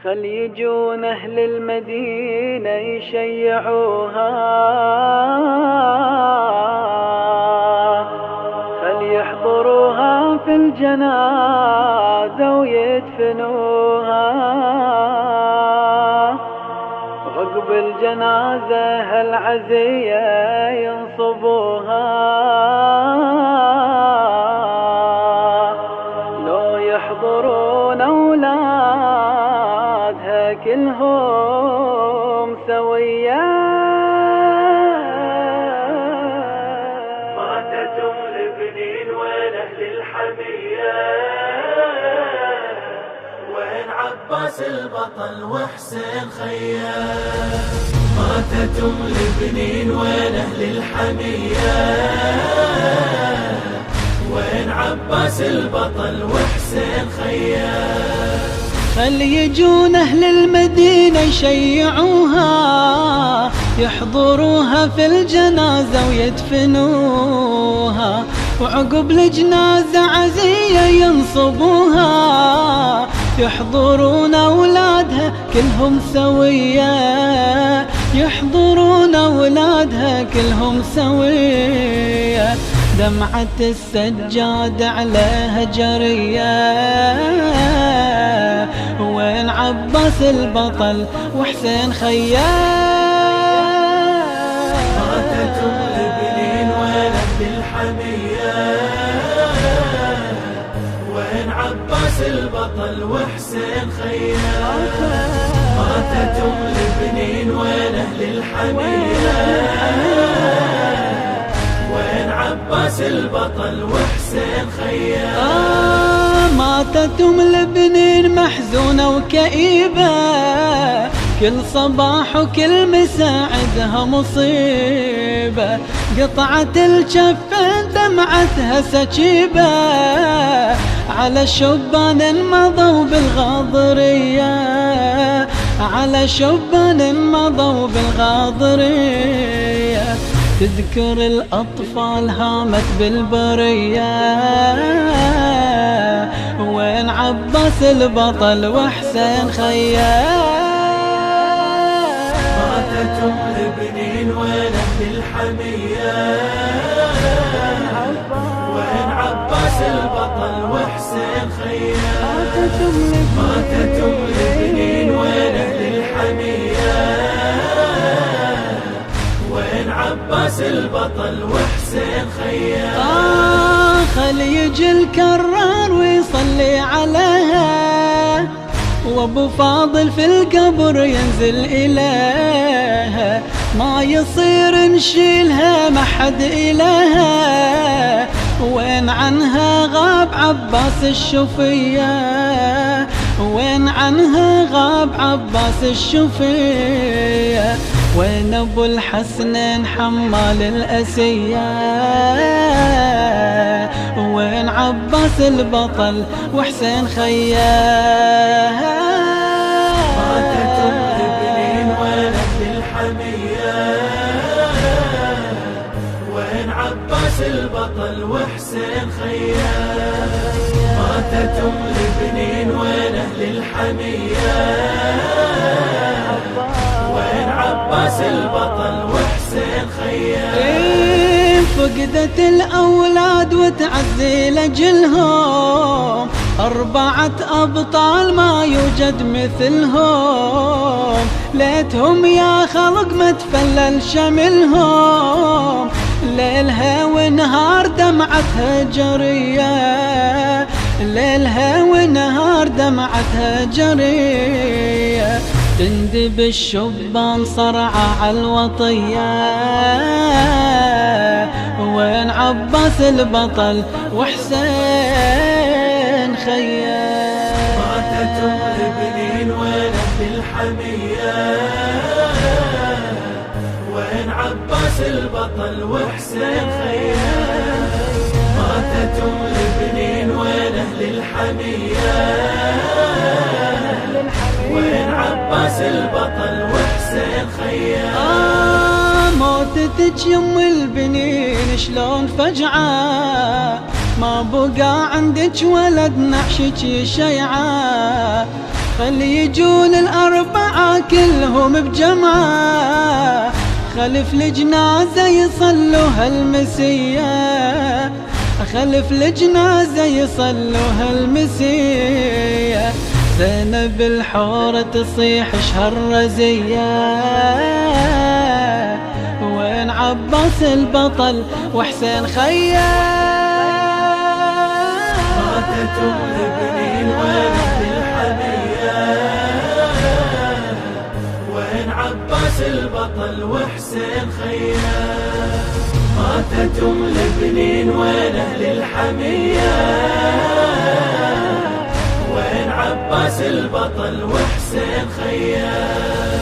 خل يجون أهل المدينة يشيعوها، خل يحضروها في الجنازة ويدفنوها، وعقب الجنازة هالعزية ينصبوها، لو يحضرون أولادها كلهم سويا. ماتت البنين وين أهل الحمية، وين عباس البطل وحسين خيام. ماتت البنين وين أهل الحمية، وين عباس البطل وحسين خيام. خل يجون أهل المدينة يشيعوها، يحضروها في الجنازة ويدفنوها، وعقب الجنازة عزية ينصبوها، يحضرون أولادها كلهم سوية، يحضرون أولادها كلهم سوية. دمعة السجاد عليها جرية، وين عباس البطل وحسين خيام. ماتت البنين وين أهل الحمية، وين عباس البطل وحسين خيام. ماتت البنين وين أهل الحمية، وين عباس البطل وحسين خيام. ماتت البنين محزونة وكئيبة، كل صباح وكل مساء عندها مصيبة، قطعت الجفين دمعتها سكيبة، على شبان مضوا بالغاضرية، على شبان مضوا بالغاضرية. تذكر الأطفال هامت بالبرية، وين عباس البطل وحسين خيام. ماتت البنين وين أهل الحمية، وين عباس البطل وحسين خيام. ماتت البنين وين أهل الحمية، وين عباس البطل وحسين خيام. خل يجي الكرار ويصلي عليها، وابو فاضل في القبر ينزل إليها، ما يصير نشيلها ما حد إليها، وين عنها غاب عباس الشفية، وين عنها غاب عباس الشفية. وين ابو الحسنين حمال الأسية، وين عباس البطل وحسين خيام. ماتت البنين وين أهل الحمية، وين عباس البطل وحسين خيام. ماتت البنين وين أهل الحمية، وين عباس البطل وحسين خيام. فقدت الأولاد وتعزي لجلهم، 4 أبطال ما يوجد مثلهم، ليتهم يا خلق ما تفلل شملهم، ليلها ونهار دمعتها جرية، ليلها ونهار دمعتها جرية. تندب الشبان صرعى على الوطية، وين عباس البطل وحسين خيام. ماتت البنين وين أهل الحمية، وين عباس البطل وحسين خيام. ماتت البنين وين أهل الحمية، وين عباس البطل وحسين خيام. موتتك يم البنين شلون فجعة، ما بقى عندك ولد نعشك شيعة، خلي يجون الأربعة كلهم بجمعة، خلف الجنازة يصلوها المسية، خلف الجنازة يصلوها المسية، زينب الحورة تصيح شهر رزية. وين عباس البطل وحسين خيام؟ ماتت البنين وين الحمية؟ وين عباس البطل وحسين خيام؟ ماتت البنين وين أهل الحمية؟ وين عباس البطل وحسين خيام؟